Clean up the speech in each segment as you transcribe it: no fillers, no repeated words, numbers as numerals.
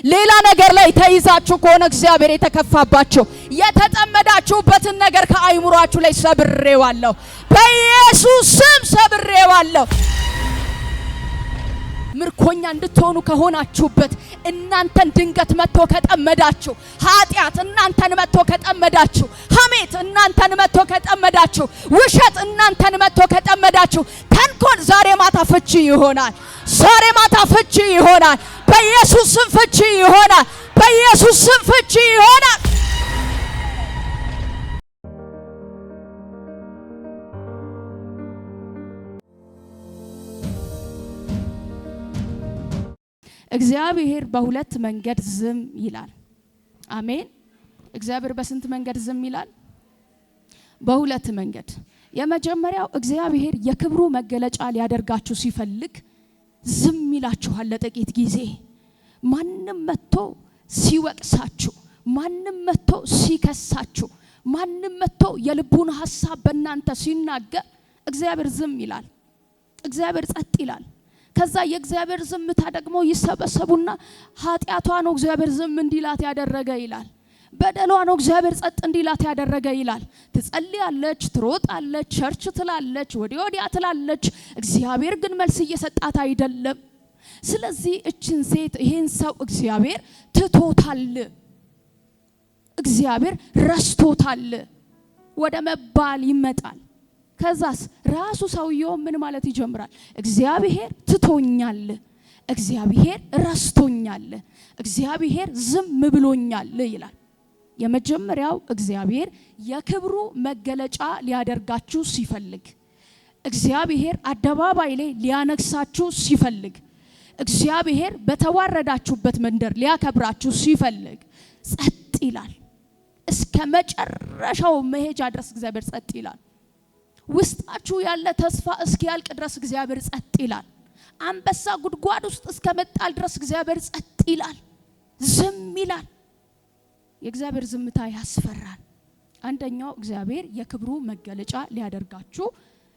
ሌላ ነገር ላይ ተይዛችሁ ከሆነ እግዚአብሔር የተከፋባችሁ የተጠመዳችሁበትን ነገር ከአይምሯችሁ ላይ ሰብሬዋለሁ። በኢየሱስ ስም ሰብሬዋለሁ። ምርኮኛ እንድትሆኑ ከሆናችሁበት እናንተን ድንገት መጥቶ ከጠመዳችሁ፣ ኃጢአት እናንተን መጥቶ ከጠመዳችሁ፣ ሐሜት እናንተን መጥቶ ከጠመዳችሁ፣ ውሸት እናንተን መጥቶ ከጠመዳችሁ፣ ተንኮል ዛሬ ማታ ፍቺ ይሆናል። ዛሬ ማታ ፍቺ ይሆናል። በኢየሱስ ስም ፍቺ ይሆናል። በኢየሱስ ስም ፍቺ ይሆናል። እግዚአብሔር በሁለት መንገድ ዝም ይላል። አሜን። እግዚአብሔር በስንት መንገድ ዝም ይላል? በሁለት መንገድ። የመጀመሪያው እግዚአብሔር የክብሩ መገለጫ ሊያደርጋችሁ ሲፈልግ ዝም ይላችኋል ለጥቂት ጊዜ። ማንም መጥቶ ሲወቅሳችሁ፣ ማንም መጥቶ ሲከሳችሁ፣ ማንም መጥቶ የልቡን ሐሳብ በእናንተ ሲናገር እግዚአብሔር ዝም ይላል። እግዚአብሔር ጸጥ ይላል። ከዛ የእግዚአብሔር ዝምታ ደግሞ ይሰበሰቡና ኃጢአቷ ነው እግዚአብሔር ዝም እንዲላት ያደረገ ይላል። በደሏ ነው እግዚአብሔር ጸጥ እንዲላት ያደረገ ይላል። ትጸልያለች፣ ትሮጣለች፣ ቸርች ትላለች፣ ወዲያ ትላለች። እግዚአብሔር ግን መልስ እየሰጣት አይደለም። ስለዚህ እችን ሴት ይሄን ሰው እግዚአብሔር ትቶታል፣ እግዚአብሔር ረስቶታል ወደ መባል ይመጣል። ከዛስ ራሱ ሰውየው ምን ማለት ይጀምራል? እግዚአብሔር ትቶኛል፣ እግዚአብሔር ረስቶኛል፣ እግዚአብሔር ዝም ብሎኛል ይላል። የመጀመሪያው እግዚአብሔር የክብሩ መገለጫ ሊያደርጋችሁ ሲፈልግ፣ እግዚአብሔር አደባባይ ላይ ሊያነግሳችሁ ሲፈልግ፣ እግዚአብሔር በተዋረዳችሁበት መንደር ሊያከብራችሁ ሲፈልግ ጸጥ ይላል። እስከ መጨረሻው መሄጃ ድረስ እግዚአብሔር ጸጥ ይላል። ውስጣችሁ ያለ ተስፋ እስኪያልቅ ድረስ እግዚአብሔር ጸጥ ይላል። አንበሳ ጉድጓድ ውስጥ እስከመጣል ድረስ እግዚአብሔር ጸጥ ይላል፣ ዝም ይላል። የእግዚአብሔር ዝምታ ያስፈራል። አንደኛው እግዚአብሔር የክብሩ መገለጫ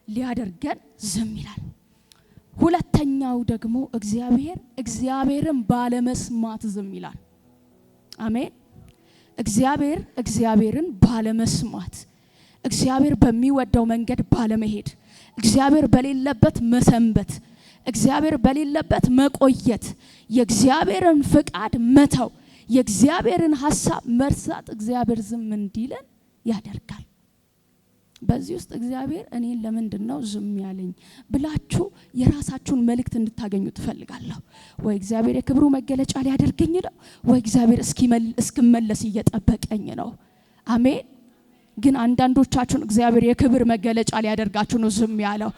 ሊያደርገን ዝም ይላል። ሁለተኛው ደግሞ እግዚአብሔርን ባለመስማት ዝም ይላል። አሜን። እግዚአብሔርን ባለመስማት፣ እግዚአብሔር በሚወደው መንገድ ባለመሄድ፣ እግዚአብሔር በሌለበት መሰንበት፣ እግዚአብሔር በሌለበት መቆየት፣ የእግዚአብሔርን ፍቃድ መተው፣ የእግዚአብሔርን ሐሳብ መርሳት እግዚአብሔር ዝም እንዲለን ያደርጋል። በዚህ ውስጥ እግዚአብሔር እኔን ለምንድነው ዝም ያለኝ ብላችሁ የራሳችሁን መልእክት እንድታገኙ ትፈልጋለሁ። ወይ እግዚአብሔር የክብሩ መገለጫ ሊያደርገኝ ነው፣ ወይ እግዚአብሔር እስኪመለስ እየጠበቀኝ ነው። አሜን። ግን አንዳንዶቻችሁን እግዚአብሔር የክብር መገለጫ ሊያደርጋችሁ ነው ዝም ያለው።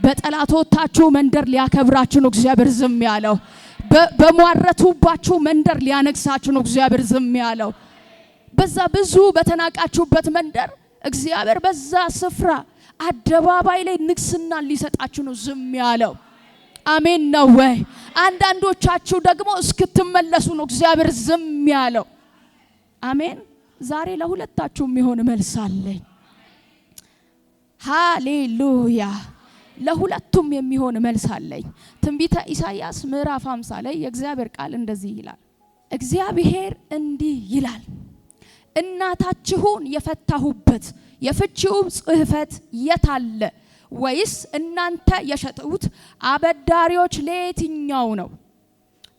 በጠላቶቻችሁ መንደር ሊያከብራችሁ ነው እግዚአብሔር ዝም ያለው። በሟረቱባችሁ መንደር ሊያነግሳችሁ ነው እግዚአብሔር ዝም ያለው። በዛ ብዙ በተናቃችሁበት መንደር እግዚአብሔር በዛ ስፍራ አደባባይ ላይ ንግስና ሊሰጣችሁ ነው ዝም ያለው። አሜን ነው ወይ? አንዳንዶቻችሁ ደግሞ እስክትመለሱ ነው እግዚአብሔር ዝም ያለው። አሜን። ዛሬ ለሁለታችሁም የሚሆን መልስ አለኝ። ሃሌሉያ። ለሁለቱም የሚሆን መልስ አለኝ። ትንቢተ ኢሳይያስ ምዕራፍ 50 ላይ የእግዚአብሔር ቃል እንደዚህ ይላል። እግዚአብሔር እንዲህ ይላል፣ እናታችሁን የፈታሁበት የፍቺው ጽሕፈት የታለ? ወይስ እናንተ የሸጡት አበዳሪዎች ለየትኛው ነው?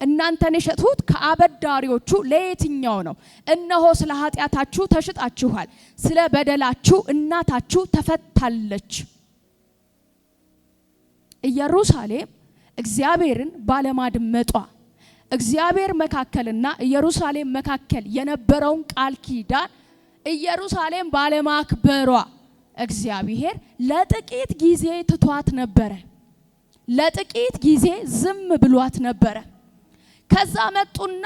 እናንተን የሸጡት ከአበዳሪዎቹ ለየትኛው ነው? እነሆ ስለ ኃጢአታችሁ ተሽጣችኋል፣ ስለ በደላችሁ እናታችሁ ተፈታለች። ኢየሩሳሌም እግዚአብሔርን ባለማድመጧ፣ እግዚአብሔር መካከልና ኢየሩሳሌም መካከል የነበረውን ቃል ኪዳን ኢየሩሳሌም ባለማክበሯ እግዚአብሔር ለጥቂት ጊዜ ትቷት ነበረ። ለጥቂት ጊዜ ዝም ብሏት ነበረ። ከዛ መጡና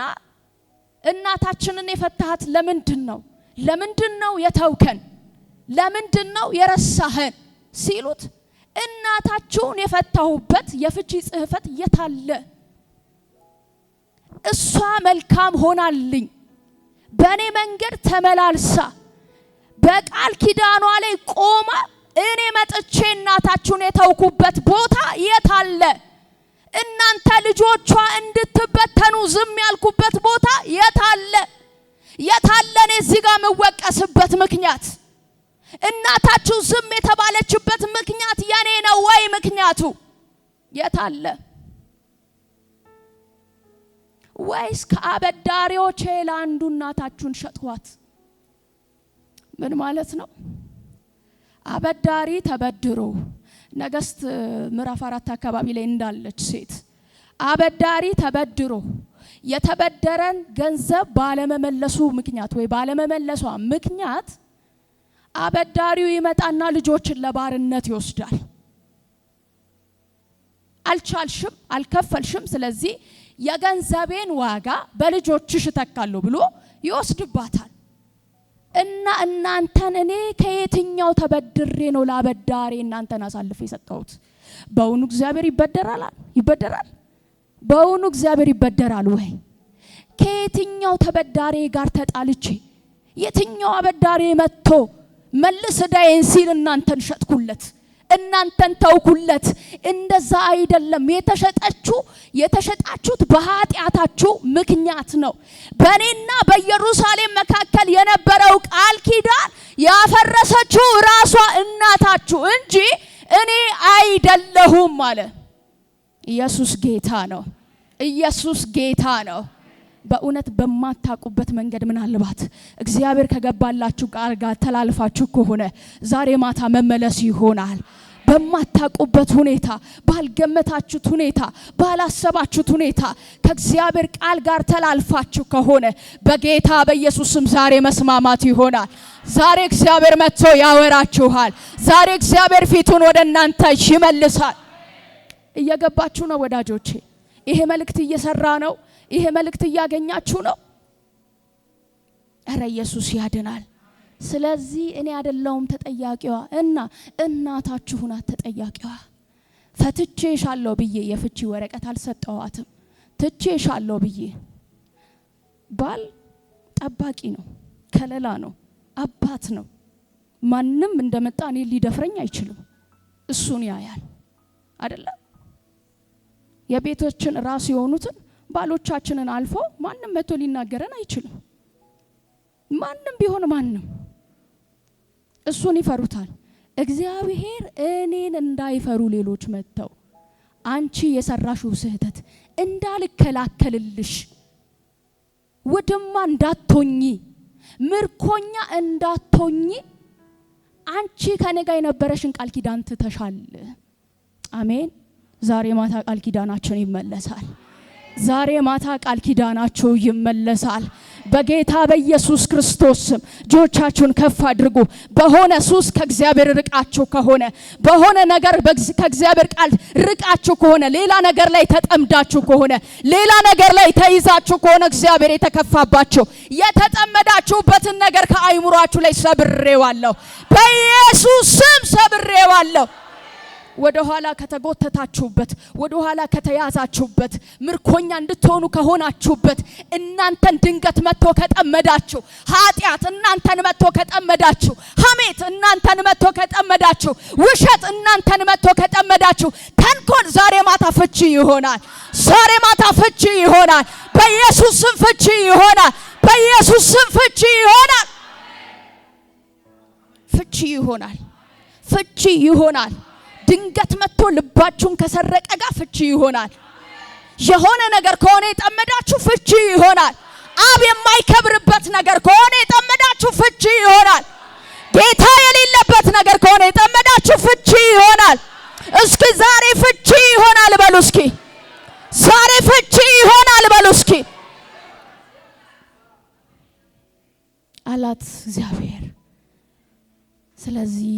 እናታችንን የፈታሃት ለምንድነው? ለምንድነው የተውከን? ለምንድነው የረሳህን ሲሉት እናታችሁን የፈታሁበት የፍቺ ጽሕፈት የታለ? እሷ መልካም ሆናልኝ በእኔ መንገድ ተመላልሳ በቃል ኪዳኗ ላይ ቆማ እኔ መጥቼ እናታችሁን የተውኩበት ቦታ የታለ? እናንተ ልጆቿ እንድትበተኑ ዝም ያልኩበት ቦታ የታለ? የታለኔ እዚህ ጋር መወቀስበት ምክንያት? እናታችሁ ዝም የተባለችበት ምክንያት የኔ ነው ወይ? ምክንያቱ የታለ? ወይስ ከአበዳሪዎች ለአንዱ እናታችሁን ሸጥኋት? ምን ማለት ነው? አበዳሪ ተበድሮ ነገስት ምዕራፍ 4 አካባቢ ላይ እንዳለች ሴት አበዳሪ ተበድሮ የተበደረን ገንዘብ ባለመመለሱ ምክንያት ወይ ባለመመለሷ ምክንያት አበዳሪው ይመጣና ልጆችን ለባርነት ይወስዳል። አልቻልሽም፣ አልከፈልሽም፣ ስለዚህ የገንዘቤን ዋጋ በልጆችሽ ተካሉ ብሎ ይወስድባታል። እና እናንተን እኔ ከየትኛው ተበድሬ ነው ለአበዳሪ እናንተን አሳልፌ የሰጠሁት? በእውኑ እግዚአብሔር ይበደራል? ይበደራል? በእውኑ እግዚአብሔር ይበደራል ወይ? ከየትኛው ተበዳሪ ጋር ተጣልቼ የትኛው አበዳሪ መጥቶ መልስ ዳይን ሲል እናንተን ሸጥኩለት፣ እናንተን ተውኩለት? እንደዛ አይደለም። የተሸጣችሁት በኃጢአታችሁ ምክንያት ነው። በእኔና በኢየሩሳሌም መካከል የነበረው ቃል ኪዳን ያፈረሰችው ራሷ እናታችሁ እንጂ እኔ አይደለሁም አለ። ኢየሱስ ጌታ ነው። ኢየሱስ ጌታ ነው። በእውነት በማታቁበት መንገድ ምናልባት እግዚአብሔር ከገባላችሁ ቃል ጋር ተላልፋችሁ ከሆነ ዛሬ ማታ መመለስ ይሆናል። በማታቁበት ሁኔታ፣ ባልገመታችሁት ሁኔታ፣ ባላሰባችሁት ሁኔታ ከእግዚአብሔር ቃል ጋር ተላልፋችሁ ከሆነ በጌታ በኢየሱስም ዛሬ መስማማት ይሆናል። ዛሬ እግዚአብሔር መጥቶ ያወራችኋል። ዛሬ እግዚአብሔር ፊቱን ወደ እናንተ ይመልሳል። እየገባችሁ ነው ወዳጆቼ? ይሄ መልእክት እየሰራ ነው። ይሄ መልእክት እያገኛችሁ ነው። እረ ኢየሱስ ያድናል። ስለዚህ እኔ አይደለሁም ተጠያቂዋ እና እናታችሁ ናት ተጠያቂዋ። ፈትቼሻለሁ ብዬ የፍቺ ወረቀት አልሰጠዋትም። ትቼሻለሁ ብዬ ባል ጠባቂ ነው፣ ከለላ ነው፣ አባት ነው። ማንም እንደመጣ እኔ ሊደፍረኝ አይችልም። እሱን ያያል አይደለ? የቤቶችን ራስ የሆኑትን ባሎቻችንን አልፎ ማንም መጥቶ ሊናገረን አይችልም። ማንም ቢሆን ማንም እሱን ይፈሩታል። እግዚአብሔር እኔን እንዳይፈሩ ሌሎች መጥተው አንቺ የሰራሽው ስህተት እንዳልከላከልልሽ፣ ውድማ እንዳትሆኚ፣ ምርኮኛ እንዳትሆኚ አንቺ ከኔ ጋር የነበረሽን ቃል ኪዳን ትተሻል። አሜን። ዛሬ ማታ ቃል ኪዳናችን ይመለሳል። ዛሬ ማታ ቃል ኪዳናችሁ ይመለሳል። በጌታ በኢየሱስ ክርስቶስ ስም እጆቻችሁን ከፍ አድርጉ። በሆነ ሱስ ከእግዚአብሔር ርቃችሁ ከሆነ፣ በሆነ ነገር ከእግዚአብሔር ቃል ርቃችሁ ከሆነ፣ ሌላ ነገር ላይ ተጠምዳችሁ ከሆነ፣ ሌላ ነገር ላይ ተይዛችሁ ከሆነ፣ እግዚአብሔር የተከፋባችሁ የተጠመዳችሁበትን ነገር ከአይምሯችሁ ላይ ሰብሬዋለሁ። በኢየሱስ ስም ሰብሬዋለሁ። ወደ ኋላ ከተጎተታችሁበት፣ ወደ ኋላ ከተያዛችሁበት፣ ምርኮኛ እንድትሆኑ ከሆናችሁበት፣ እናንተን ድንገት መጥቶ ከጠመዳችሁ፣ ኃጢአት እናንተን መጥቶ ከጠመዳችሁ፣ ሐሜት እናንተን መጥቶ ከጠመዳችሁ፣ ውሸት እናንተን መጥቶ ከጠመዳችሁ፣ ተንኮል ዛሬ ማታ ፍቺ ይሆናል። ዛሬ ማታ ፍቺ ይሆናል። በኢየሱስ ስም ፍቺ ይሆናል። በኢየሱስ ስም ፍቺ ይሆናል። ፍቺ ይሆናል። ፍቺ ይሆናል። ድንገት መጥቶ ልባችሁን ከሰረቀ ጋር ፍቺ ይሆናል። የሆነ ነገር ከሆነ የጠመዳችሁ ፍቺ ይሆናል። አብ የማይከብርበት ነገር ከሆነ የጠመዳችሁ ፍቺ ይሆናል። ጌታ የሌለበት ነገር ከሆነ የጠመዳችሁ ፍቺ ይሆናል። እስኪ ዛሬ ፍቺ ይሆናል በሉ። እስኪ ዛሬ ፍቺ ይሆናል በሉ። እስኪ አላት እግዚአብሔር። ስለዚህ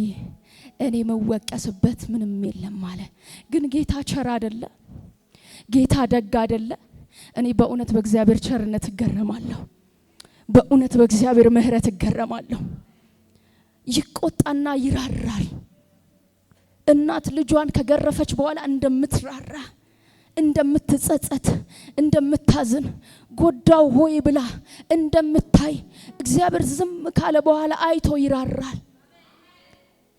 እኔ መወቀስበት ምንም የለም ማለት ግን ጌታ ቸር አይደለ? ጌታ ደግ አይደለ? እኔ በእውነት በእግዚአብሔር ቸርነት እገረማለሁ። በእውነት በእግዚአብሔር ምሕረት እገረማለሁ። ይቆጣና ይራራል። እናት ልጇን ከገረፈች በኋላ እንደምትራራ፣ እንደምትጸጸት፣ እንደምታዝን፣ ጎዳው ሆይ ብላ እንደምታይ እግዚአብሔር ዝም ካለ በኋላ አይቶ ይራራል።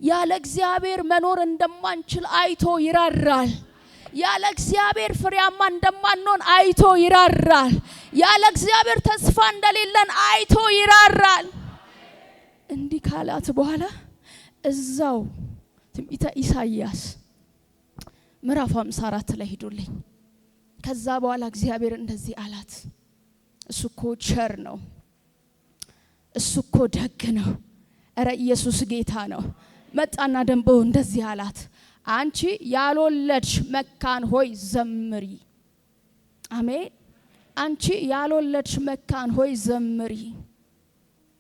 ያለ እግዚአብሔር መኖር እንደማንችል አይቶ ይራራል። ያለ እግዚአብሔር ፍሬያማ እንደማንሆን አይቶ ይራራል። ያለ እግዚአብሔር ተስፋ እንደሌለን አይቶ ይራራል። እንዲህ ካላት በኋላ እዛው ትንቢተ ኢሳይያስ ምዕራፍ 54 ላይ ሄዱልኝ። ከዛ በኋላ እግዚአብሔር እንደዚህ አላት፣ እሱ እኮ ቸር ነው፣ እሱ እኮ ደግ ነው። እረ ኢየሱስ ጌታ ነው። መጣና ደንቦ እንደዚህ አላት፣ አንቺ ያልወለድሽ መካን ሆይ ዘምሪ። አሜን። አንቺ ያልወለድሽ መካን ሆይ ዘምሪ።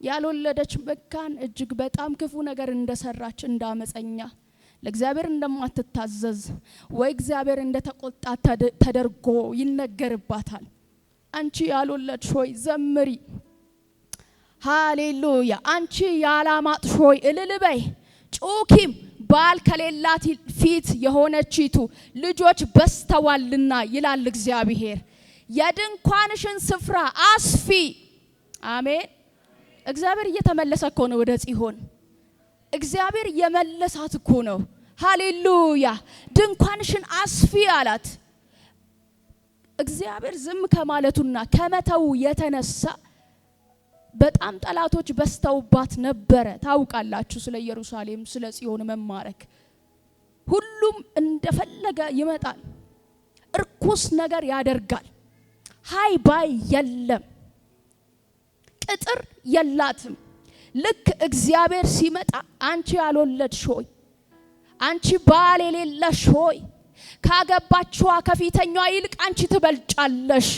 ያልወለደች መካን እጅግ በጣም ክፉ ነገር እንደሰራች እንዳመፀኛ ለእግዚአብሔር እንደማትታዘዝ ወይ እግዚአብሔር እንደተቆጣ ተደርጎ ይነገርባታል። አንቺ ያልወለድሽ ሆይ ዘምሪ። ሃሌሉያ። አንቺ ያላማጥሽ ሆይ እልል በይ ጩኺም። ባል ከሌላት ፊት የሆነችቱ ልጆች በስተዋልና ይላል እግዚአብሔር። የድንኳንሽን ስፍራ አስፊ። አሜን። እግዚአብሔር እየተመለሰ እኮ ነው ወደ ጽዮን። እግዚአብሔር የመለሳት እኮ ነው። ሃሌሉያ። ድንኳንሽን አስፊ አላት። እግዚአብሔር ዝም ከማለቱና ከመተው የተነሳ በጣም ጠላቶች በስተውባት ነበረ። ታውቃላችሁ ስለ ኢየሩሳሌም ስለ ጽዮን መማረክ። ሁሉም እንደፈለገ ይመጣል፣ እርኩስ ነገር ያደርጋል። ሃይ ባይ የለም፣ ቅጥር የላትም። ልክ እግዚአብሔር ሲመጣ አንቺ ያልወለድሽ ሆይ፣ አንቺ ባል የሌለሽ ሆይ፣ ካገባችዋ ከፊተኛዋ ይልቅ አንቺ ትበልጫለሽ።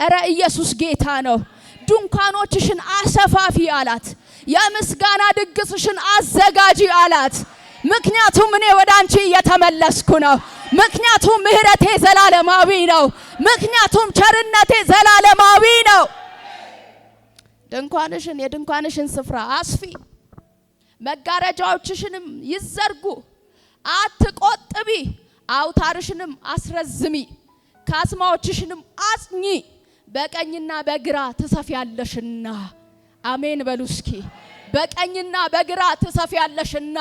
እረ ኢየሱስ ጌታ ነው። ድንኳኖችሽን አሰፋፊ አላት። የምስጋና ድግስሽን አዘጋጂ አላት። ምክንያቱም እኔ ወደ አንቺ እየተመለስኩ ነው። ምክንያቱም ምህረቴ ዘላለማዊ ነው። ምክንያቱም ቸርነቴ ዘላለማዊ ነው። ድንኳንሽን የድንኳንሽን ስፍራ አስፊ፣ መጋረጃዎችሽንም ይዘርጉ፣ አትቆጥቢ፣ አውታርሽንም አስረዝሚ፣ ካስማዎችሽንም አጽኚ፣ በቀኝና በግራ ትሰፊያለሽና። አሜን በሉ እስኪ። በቀኝና በግራ ትሰፊያለሽና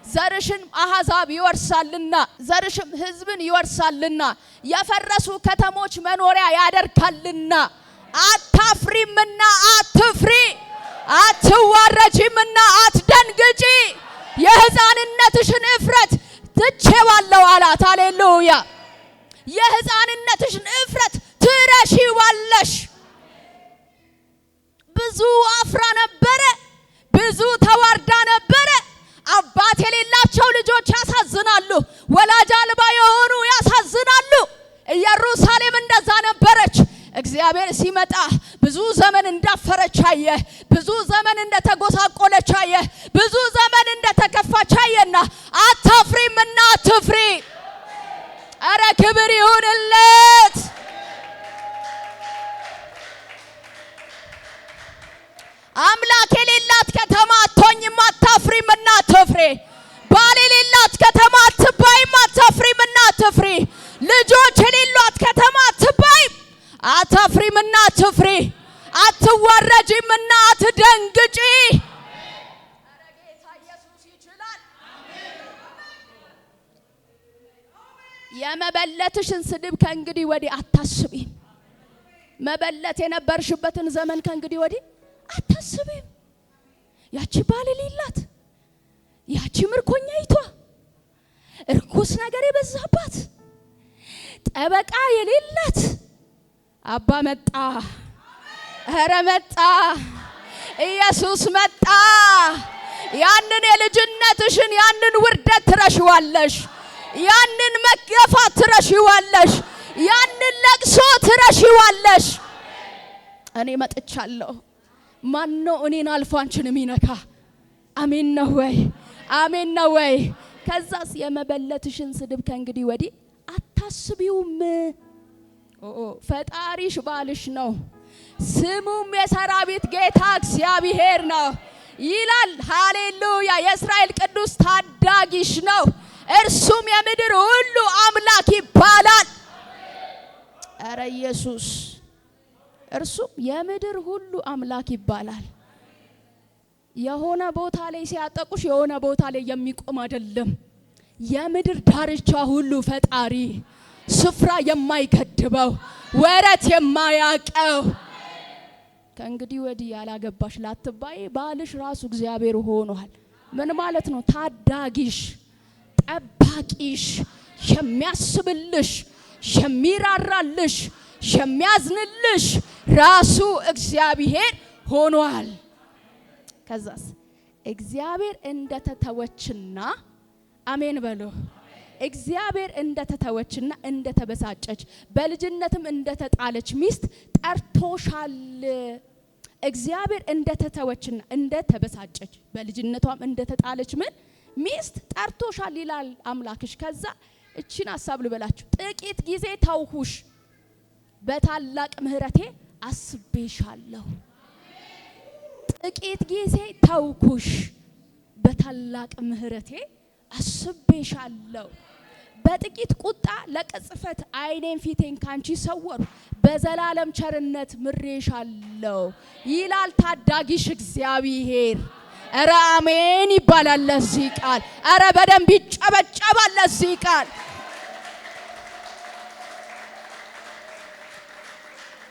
ዘርሽን አሕዛብ ይወርሳልና ዘርሽም ሕዝብን ይወርሳልና የፈረሱ ከተሞች መኖሪያ ያደርጋልና። አታፍሪምና አትፍሪ፣ አትዋረጂምና አትደንግጪ። የሕፃንነትሽን እፍረት ትቼዋለሁ አላት። ሃሌሉያ። የሕፃንነትሽን እፍረት ትረሺዋለሽ። ብዙ አፍራ ነበረ፣ ብዙ ተዋርዳ ነበረ። አባት የሌላቸው ልጆች ያሳዝናሉ፣ ወላጅ አልባ የሆኑ ያሳዝናሉ። ኢየሩሳሌም እንደዛ ነበረች። እግዚአብሔር ሲመጣ ብዙ ዘመን እንዳፈረች አየ፣ ብዙ ዘመን እንደተጎሳቆለች አየ፣ ብዙ ዘመን እንደተከፋች አየና አታፍሪምና አትፍሪ። አረ ክብር ይሁንለት። አምላክ የሌላት ከተማ አትሆኝም፣ አታፍሪምና አትፍሪ። ባል የሌላት ከተማ አትባይም፣ አታፍሪምና አትፍሪ። ልጆች የሌሏት ከተማ አትባይም፣ አታፍሪምና አትፍሪ። አትዋረጂምና አትደንግጪ። አረ ጌታ ኢየሱስ ይችላል። የመበለትሽን ስድብ ከእንግዲህ ወዲህ አታስቢም። መበለት የነበርሽበትን ዘመን ከእንግዲህ ወዲህ አታስቢም። ያቺ ባል የሌላት ያቺ ምርኮኛይቷ እርኩስ ነገር የበዛባት ጠበቃ የሌላት አባ መጣ። ኧረ መጣ፣ ኢየሱስ መጣ። ያንን የልጅነትሽን ያንን ውርደት ትረሺዋለሽ፣ ያንን መገፋት ትረሺዋለሽ፣ ያንን ለቅሶ ትረሺዋለሽ። እኔ መጥቻለሁ። ማን ነው እኔን አልፎ አንቺን የሚነካ? አሜን ነው ወይ? አሜን ነው ወይ? ከዛስ የመበለትሽን ስድብ ከእንግዲህ ወዲህ አታስቢውም። ፈጣሪሽ ባልሽ ነው፣ ስሙም የሰራዊት ጌታ እግዚአብሔር ነው ይላል። ሃሌሉያ። የእስራኤል ቅዱስ ታዳጊሽ ነው፣ እርሱም የምድር ሁሉ አምላክ ይባላል። ኧረ ኢየሱስ፣ እርሱም የምድር ሁሉ አምላክ ይባላል። የሆነ ቦታ ላይ ሲያጠቁሽ የሆነ ቦታ ላይ የሚቆም አይደለም። የምድር ዳርቻ ሁሉ ፈጣሪ ስፍራ የማይገድበው ወረት የማያቀው ከእንግዲህ ወዲህ ያላገባሽ ላትባይ ባልሽ ራሱ እግዚአብሔር ሆኗል። ምን ማለት ነው? ታዳጊሽ፣ ጠባቂሽ፣ የሚያስብልሽ፣ የሚራራልሽ፣ የሚያዝንልሽ ራሱ እግዚአብሔር ሆኗል። ከዛስ እግዚአብሔር እንደተተወችና አሜን በሉ። እግዚአብሔር እንደተተወችና እንደተበሳጨች በልጅነትም እንደተጣለች ሚስት ጠርቶሻል። እግዚአብሔር እንደተተወችና እንደተበሳጨች በልጅነቷም እንደተጣለች ምን ሚስት ጠርቶሻል ይላል አምላክሽ። ከዛ እቺን ሐሳብ ልበላችሁ። ጥቂት ጊዜ ተውሁሽ፣ በታላቅ ምህረቴ አስቤሻለሁ። ጥቂት ጊዜ ተውኩሽ፣ በታላቅ ምህረቴ አስቤሻለሁ። በጥቂት ቁጣ ለቅጽፈት ዓይኔን ፊቴን ካንቺ ሰወሩ፣ በዘላለም ቸርነት ምሬሻለሁ ይላል ታዳጊሽ እግዚአብሔር። ኧረ አሜን ይባላል ለዚህ ቃል። ኧረ በደንብ ይጨበጨባል ለዚህ ቃል።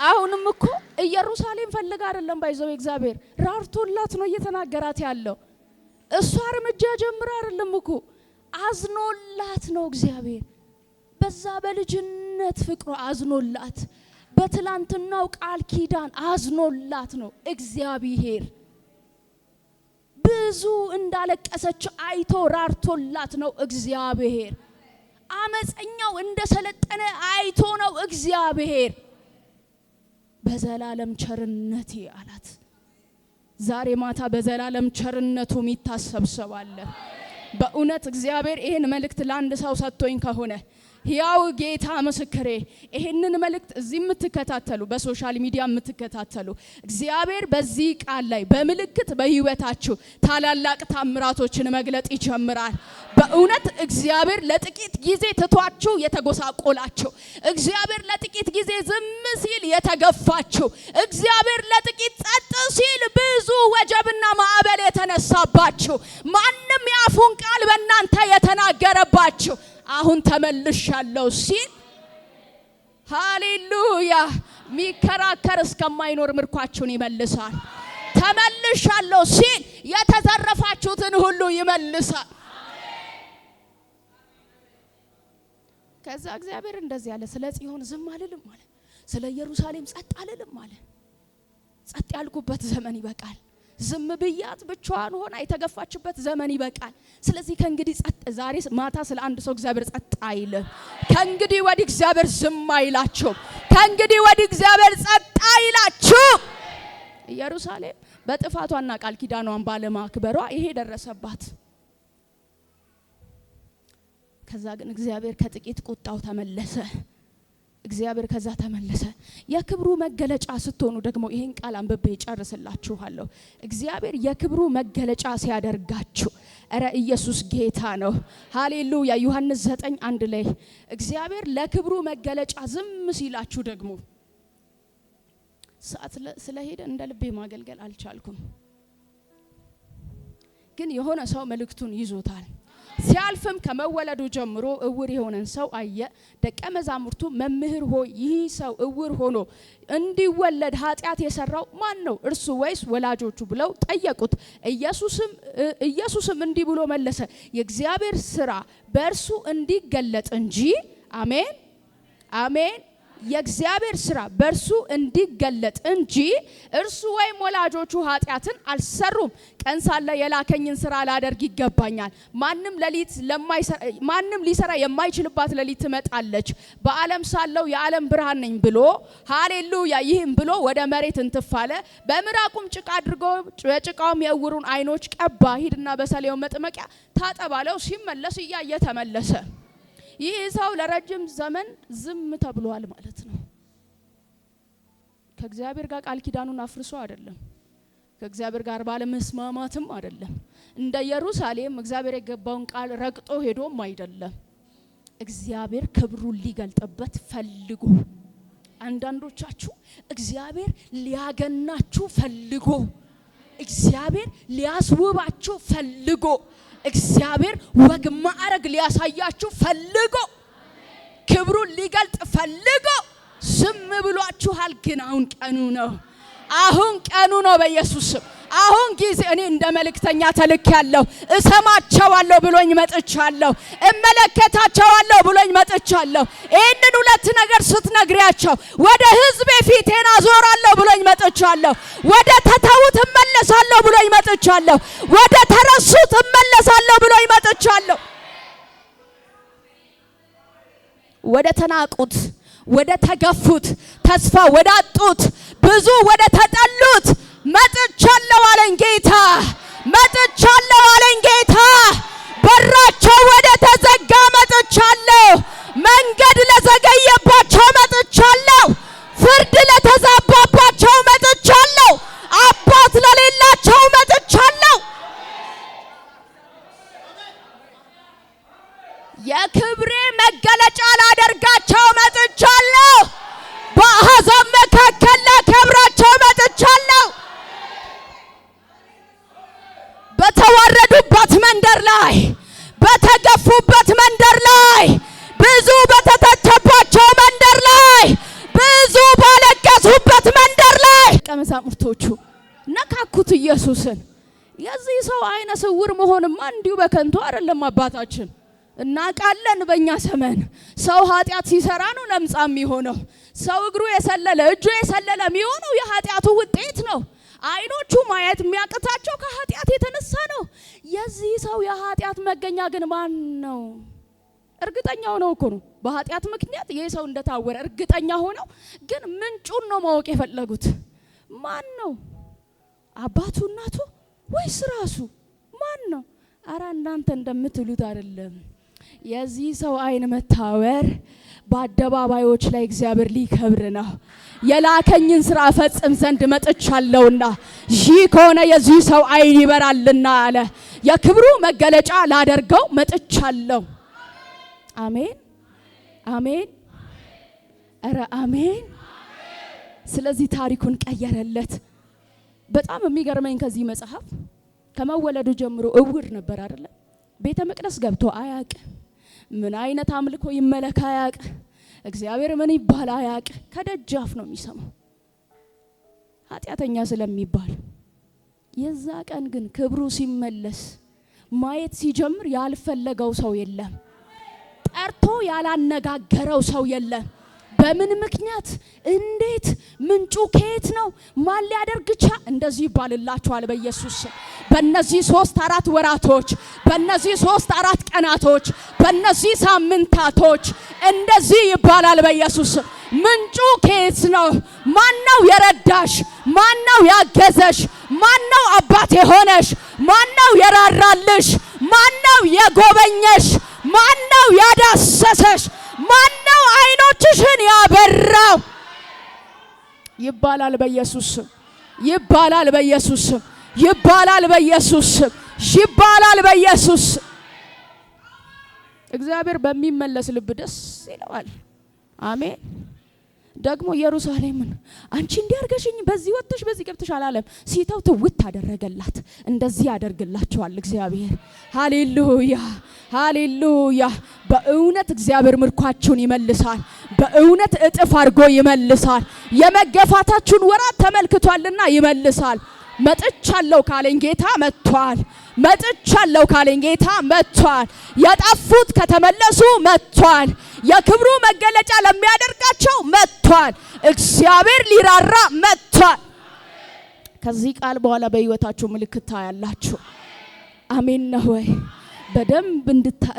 አሁንም እኮ ኢየሩሳሌም ፈልጋ አይደለም ባይዘው እግዚአብሔር ራርቶላት ነው እየተናገራት ያለው። እሷ እርምጃ ጀምራ አይደለም እኮ አዝኖላት ነው እግዚአብሔር። በዛ በልጅነት ፍቅሩ አዝኖላት፣ በትላንትናው ቃል ኪዳን አዝኖላት ነው እግዚአብሔር። ብዙ እንዳለቀሰች አይቶ ራርቶላት ነው እግዚአብሔር። አመፀኛው እንደሰለጠነ አይቶ ነው እግዚአብሔር። በዘላለም ቸርነቴ አላት። ዛሬ ማታ በዘላለም ቸርነቱ የሚታሰብ ሰው አለ። በእውነት እግዚአብሔር ይሄን መልእክት ለአንድ ሰው ሰጥቶኝ ከሆነ ያው ጌታ ምስክሬ፣ ይሄንን መልእክት እዚህ የምትከታተሉ በሶሻል ሚዲያ የምትከታተሉ እግዚአብሔር በዚህ ቃል ላይ በምልክት በህይወታችሁ ታላላቅ ታምራቶችን መግለጥ ይጀምራል። በእውነት እግዚአብሔር ለጥቂት ጊዜ ትቷችሁ የተጎሳቆላችሁ፣ እግዚአብሔር ለጥቂት ጊዜ ዝም ሲል የተገፋችሁ፣ እግዚአብሔር ለጥቂት ጸጥ ሲል ብዙ ወጀብና ማዕበል የተነሳባችሁ፣ ማንም ያፉን ቃል በእናንተ የተናገረባችሁ አሁን ተመልሻለሁ ሲል ሃሌሉያ ሚከራከር እስከማይኖር ምርኳችሁን ይመልሳል። ተመልሻለሁ ሲል የተዘረፋችሁትን ሁሉ ይመልሳል። ከዛ እግዚአብሔር እንደዚህ ያለ ስለ ጽዮን ዝም አልልም አለ። ስለ ኢየሩሳሌም ጸጥ አልልም አለ። ጸጥ ያልኩበት ዘመን ይበቃል። ዝም ብያት ብቻዋን ሆና የተገፋችበት ዘመን ይበቃል። ስለዚህ ከእንግዲህ ጸጥ። ዛሬ ማታ ስለ አንድ ሰው እግዚአብሔር ጸጥ አይልም። ከእንግዲህ ወዲህ እግዚአብሔር ዝም አይላችሁ። ከእንግዲህ ወዲህ እግዚአብሔር ጸጥ አይላችሁ። ኢየሩሳሌም በጥፋቷና ቃል ኪዳኗን ባለማክበሯ ይሄ ደረሰባት። ከዛ ግን እግዚአብሔር ከጥቂት ቁጣው ተመለሰ። እግዚአብሔር ከዛ ተመለሰ። የክብሩ መገለጫ ስትሆኑ ደግሞ ይሄን ቃል አንብቤ ጨርስላችኋለሁ። እግዚአብሔር የክብሩ መገለጫ ሲያደርጋችሁ፣ እረ ኢየሱስ ጌታ ነው። ሃሌሉያ። ዮሐንስ 9:1 ላይ እግዚአብሔር ለክብሩ መገለጫ ዝም ሲላችሁ ደግሞ ሰዓት ስለሄደ እንደ ልቤ ማገልገል አልቻልኩም። ግን የሆነ ሰው መልእክቱን ይዞታል። ሲያልፍም ከመወለዱ ጀምሮ እውር የሆነን ሰው አየ። ደቀ መዛሙርቱ መምህር ሆይ ይህ ሰው እውር ሆኖ እንዲወለድ ኃጢአት የሰራው ማን ነው? እርሱ ወይስ ወላጆቹ ብለው ጠየቁት። ኢየሱስም እንዲህ ብሎ መለሰ፣ የእግዚአብሔር ስራ በእርሱ እንዲገለጥ እንጂ አሜን አሜን የእግዚአብሔር ስራ በእርሱ እንዲገለጥ እንጂ እርሱ ወይም ወላጆቹ ኃጢአትን አልሰሩም። ቀን ሳለ የላከኝን ስራ ላደርግ ይገባኛል። ማንም ሊሰራ የማይችልባት ሌሊት ትመጣለች። በዓለም ሳለው የዓለም ብርሃን ነኝ ብሎ ሃሌሉያ ይህም ብሎ ወደ መሬት እንትፋለ። በምራቁም ጭቃ አድርጎ በጭቃውም የዕውሩን አይኖች ቀባ። ሂድና በሰሌው መጥመቂያ ታጠባለው። ሲመለስ እያየ ተመለሰ። ይህ ሰው ለረጅም ዘመን ዝም ተብሏል ማለት ነው። ከእግዚአብሔር ጋር ቃል ኪዳኑን አፍርሶ አይደለም፣ ከእግዚአብሔር ጋር ባለመስማማትም አይደለም፣ እንደ ኢየሩሳሌም እግዚአብሔር የገባውን ቃል ረግጦ ሄዶም አይደለም። እግዚአብሔር ክብሩን ሊገልጥበት ፈልጎ፣ አንዳንዶቻችሁ እግዚአብሔር ሊያገናችሁ ፈልጎ፣ እግዚአብሔር ሊያስውባችሁ ፈልጎ፣ እግዚአብሔር ወግ ማዕረግ ሊያሳያችሁ ፈልጎ ክብሩን ሊገልጥ ፈልጎ ዝም ብሏችኋል። ግን አሁን ቀኑ ነው። አሁን ቀኑ ነው በኢየሱስ ስም። አሁን ጊዜ እኔ እንደ መልእክተኛ ተልኬያለሁ። እሰማቸዋለሁ ብሎኝ መጥቻለሁ። እመለከታቸዋለሁ ብሎኝ መጥቻለሁ። ይህንን ሁለት ነገር ስትነግሪያቸው ወደ ሕዝቤ ፊቴን አዞራለሁ ብሎኝ መጥቻለሁ። ወደ ተተዉት እመለሳለሁ ብሎኝ መጥቻለሁ። ወደ ተረሱት እመለሳለሁ ብሎኝ መጥቻለሁ። ወደ ተናቁት፣ ወደ ተገፉት፣ ተስፋ ወደ አጡት፣ ብዙ ወደ ተጠሉት መጥቻለሁ አለኝ ጌታ። መጥቻለሁ አለኝ ጌታ። በራቸው ወደ ተዘጋ መጥቻለሁ። መንገድ ለዘገየባቸው መጥቻለሁ። ፍርድ ለተዛባባቸው መጥቻለሁ። አባት ለሌላቸው መጥቻለሁ። የክብሬ መገለጫ ላደርጋቸው መጥቻለሁ። በአሕዛብ መካከል ላከብራቸው መጥቻለሁ። በተዋረዱበት መንደር ላይ፣ በተገፉበት መንደር ላይ፣ ብዙ በተተቸባቸው መንደር ላይ፣ ብዙ ባለቀሱበት መንደር ላይ ደቀ መዛሙርቶቹ ነካኩት ኢየሱስን። የዚህ ሰው አይነ ስውር መሆንማ እንዲሁ በከንቱ አይደለም አባታችን እናቃለን። በእኛ ዘመን ሰው ኃጢአት ሲሰራ ነው ለምጻም የሚሆነው። ሰው እግሩ የሰለለ እጁ የሰለለ የሚሆነው የኃጢአቱ ውጤት ነው። አይኖቹ ማየት የሚያቅታቸው ከኃጢአት የተነሳ ነው። የዚህ ሰው የኃጢአት መገኛ ግን ማን ነው? እርግጠኛው ነው እኮ ነው። በኃጢአት ምክንያት ይህ ሰው እንደታወረ እርግጠኛ ሆነው፣ ግን ምንጩን ነው ማወቅ የፈለጉት። ማን ነው? አባቱ፣ እናቱ ወይስ ራሱ? ማን ነው? አረ እናንተ እንደምትሉት አይደለም። የዚህ ሰው አይን መታወር በአደባባዮች ላይ እግዚአብሔር ሊከብር ነው። የላከኝን ስራ ፈጽም ዘንድ መጥቻለሁና ይህ ከሆነ የዚህ ሰው አይን ይበራልና አለ። የክብሩ መገለጫ ላደርገው መጥቻለሁ። አሜን አሜን፣ አረ አሜን። ስለዚህ ታሪኩን ቀየረለት። በጣም የሚገርመኝ ከዚህ መጽሐፍ ከመወለዱ ጀምሮ እውር ነበር አይደለ? ቤተ መቅደስ ገብቶ አያቅ። ምን አይነት አምልኮ ይመለክ አያቅ። እግዚአብሔር ምን ይባል አያቅ። ከደጃፍ ነው የሚሰማው ኃጢአተኛ ስለሚባል። የዛ ቀን ግን ክብሩ ሲመለስ ማየት ሲጀምር ያልፈለገው ሰው የለም። ጠርቶ ያላነጋገረው ሰው የለም። በምን ምክንያት? እንዴት? ምንጩ ከየት ነው? ማን ሊያደርግቻ? እንደዚህ ይባልላችኋል በኢየሱስ። በእነዚህ 3-4 ወራቶች፣ በእነዚህ 3-4 ቀናቶች፣ በእነዚህ ሳምንታቶች እንደዚህ ይባላል በኢየሱስ። ምንጩ ከየት ነው? ማን ነው የረዳሽ? ማን ነው ያገዘሽ? ማን ነው አባት የሆነሽ? ማን ነው የራራልሽ? ማን ነው የጎበኘሽ? ማን ነው ያዳሰሰሽ? ማን ነው አይኖችሽን ያበራው? ይባላል በኢየሱስ። ይባላል በኢየሱስ። ይባላል በኢየሱስ። ይባላል በኢየሱስ። እግዚአብሔር በሚመለስ ልብ ደስ ይለዋል። አሜን። ደግሞ ኢየሩሳሌምን አንቺ እንዲያርገሽኝ በዚህ ወጥተሽ በዚህ ገብተሽ አላለም። ሲተው ትውት አደረገላት። እንደዚህ ያደርግላችኋል እግዚአብሔር። ሃሌሉያ ሃሌሉያ። በእውነት እግዚአብሔር ምርኳችሁን ይመልሳል። በእውነት እጥፍ አድርጎ ይመልሳል። የመገፋታችሁን ወራት ተመልክቷልና ይመልሳል። መጥቻለሁ ካለኝ ጌታ መጥቷል። መጥቻለሁ ካለኝ ጌታ መጥቷል። የጠፉት ከተመለሱ መጥቷል። የክብሩ መገለጫ ለሚያደርጋቸው መጥቷል። እግዚአብሔር ሊራራ መጥቷል። ከዚህ ቃል በኋላ በህይወታችሁ ምልክት ታያላችሁ። አሜን ነው ወይ? በደንብ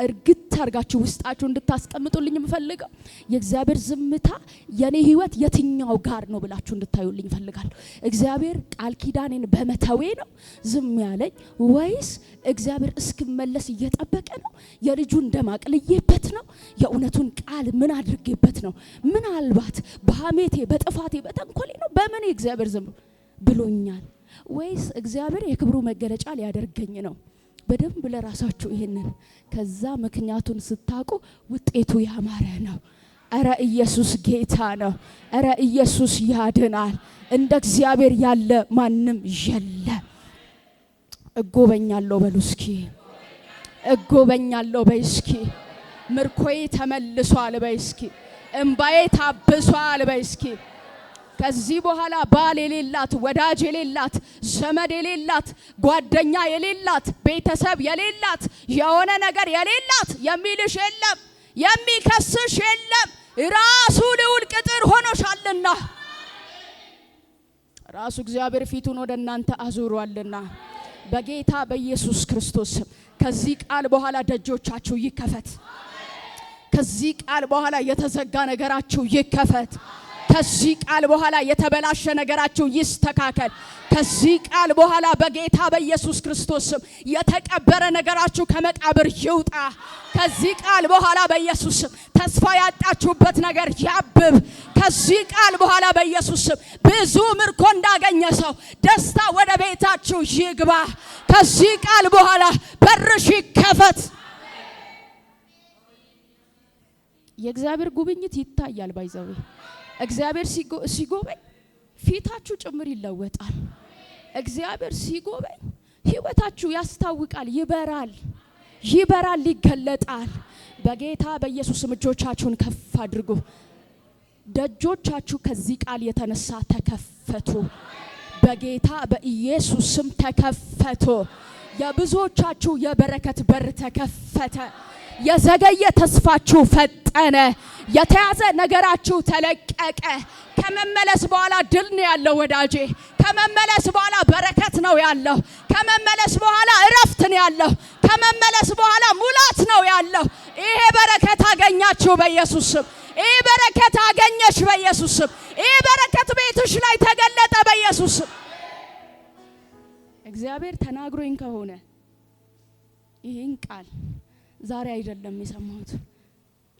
እርግጥ አድርጋችሁ ውስጣችሁ እንድታስቀምጡልኝ የምፈልገው የእግዚአብሔር ዝምታ የኔ ህይወት የትኛው ጋር ነው ብላችሁ እንድታዩልኝ እፈልጋለሁ። እግዚአብሔር ቃል ኪዳኔን በመተዌ ነው ዝም ያለኝ ወይስ እግዚአብሔር እስክመለስ እየጠበቀ ነው? የልጁን ደም አቅልዬበት ነው? የእውነቱን ቃል ምን አድርጌበት ነው? ምናልባት በሐሜቴ በጥፋቴ በተንኮሌ ነው? በምን እግዚአብሔር ዝም ብሎኛል? ወይስ እግዚአብሔር የክብሩ መገለጫ ሊያደርገኝ ነው? በደንብ ለራሳችሁ ይሄንን ከዛ ምክንያቱን ስታቁ ውጤቱ ያማረ ነው። እረ ኢየሱስ ጌታ ነው። እረ ኢየሱስ ያድናል። እንደ እግዚአብሔር ያለ ማንም የለም። እጎበኛለሁ በሉ እስኪ። እጎበኛለሁ በይ እስኪ። ምርኮዬ ተመልሷል በይ እስኪ። እንባዬ ታብሷል በይ እስኪ። ከዚህ በኋላ ባል የሌላት፣ ወዳጅ የሌላት፣ ዘመድ የሌላት፣ ጓደኛ የሌላት፣ ቤተሰብ የሌላት፣ የሆነ ነገር የሌላት የሚልሽ የለም፣ የሚከስሽ የለም። ራሱ ልዑል ቅጥር ሆኖሻልና ራሱ እግዚአብሔር ፊቱን ወደ እናንተ አዙሯልና በጌታ በኢየሱስ ክርስቶስ ከዚህ ቃል በኋላ ደጆቻችሁ ይከፈት። ከዚህ ቃል በኋላ የተዘጋ ነገራችሁ ይከፈት። ከዚህ ቃል በኋላ የተበላሸ ነገራችሁ ይስተካከል። ከዚህ ቃል በኋላ በጌታ በኢየሱስ ክርስቶስ የተቀበረ ነገራችሁ ከመቃብር ይውጣ። ከዚህ ቃል በኋላ በኢየሱስ ተስፋ ያጣችሁበት ነገር ያብብ። ከዚህ ቃል በኋላ በኢየሱስ ብዙ ምርኮ እንዳገኘ ሰው ደስታ ወደ ቤታችሁ ይግባ። ከዚህ ቃል በኋላ በርሽ ይከፈት። የእግዚአብሔር ጉብኝት ይታያል። ባይዘው እግዚአብሔር ሲጎበኝ ፊታችሁ ጭምር ይለወጣል። እግዚአብሔር ሲጎበኝ ህይወታችሁ ያስታውቃል፣ ይበራል፣ ይገለጣል። በጌታ በኢየሱስ እጆቻችሁን ከፍ አድርጉ። ደጆቻችሁ ከዚህ ቃል የተነሳ ተከፈቱ። በጌታ በኢየሱስ ስም ተከፈቱ። የብዙዎቻችሁ የበረከት በር ተከፈተ። የዘገየ ተስፋችሁ ፈጠነ። የተያዘ ነገራችሁ ተለቀቀ። ከመመለስ በኋላ ድል ነው ያለው ወዳጄ። ከመመለስ በኋላ በረከት ነው ያለው። ከመመለስ በኋላ እረፍት ነው ያለው። ከመመለስ በኋላ ሙላት ነው ያለው። ይሄ በረከት አገኛችሁ በኢየሱስ ስም። ይሄ በረከት አገኘሽ በኢየሱስ ስም። ይሄ በረከት ቤትሽ ላይ ተገለጠ በኢየሱስ ስም። እግዚአብሔር ተናግሮኝ ከሆነ ይሄን ቃል ዛሬ አይደለም የሰማሁት።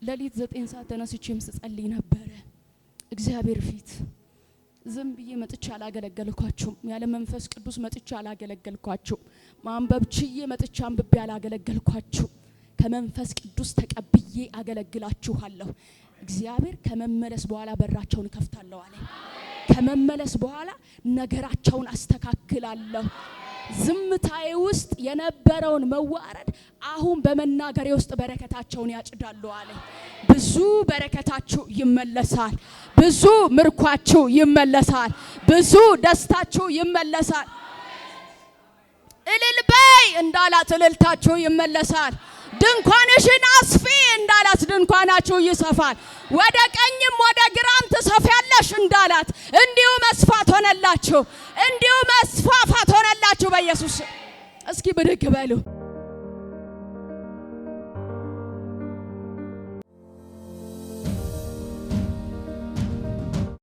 ለሊት 9 ሰዓት ተነስቼም ስጸልይ ነበር እግዚአብሔር ፊት። ዝም ብዬ መጥቼ አላገለገልኳችሁም። ያለ መንፈስ ቅዱስ መጥቼ አላገለገልኳችሁም። ማንበብ ችዬ መጥቼ አንብቤ አላገለገልኳችሁም። ከመንፈስ ቅዱስ ተቀብዬ አገለግላችኋለሁ። እግዚአብሔር ከመመለስ በኋላ በራቸውን ከፍታለሁ አለ። ከመመለስ በኋላ ነገራቸውን አስተካክላለሁ። ዝምታዬ ውስጥ የነበረውን መዋረድ አሁን በመናገሬ ውስጥ በረከታቸውን ያጭዳሉ አለ። ብዙ በረከታችሁ ይመለሳል። ብዙ ምርኳችሁ ይመለሳል። ብዙ ደስታችሁ ይመለሳል። እልል በይ እንዳላት እልልታችሁ ይመለሳል። ድንኳንሽን አስፊ እንዳላት ድንኳናችሁ ይሰፋል። ወደ ቀኝም ወደ ግራም ትሰፊያለሽ እንዳላት እንዲሁ መስፋት ሆነላችሁ። እንዲሁ መስፋፋት ሆነላችሁ በኢየሱስ። እስኪ ብድግ በሉ።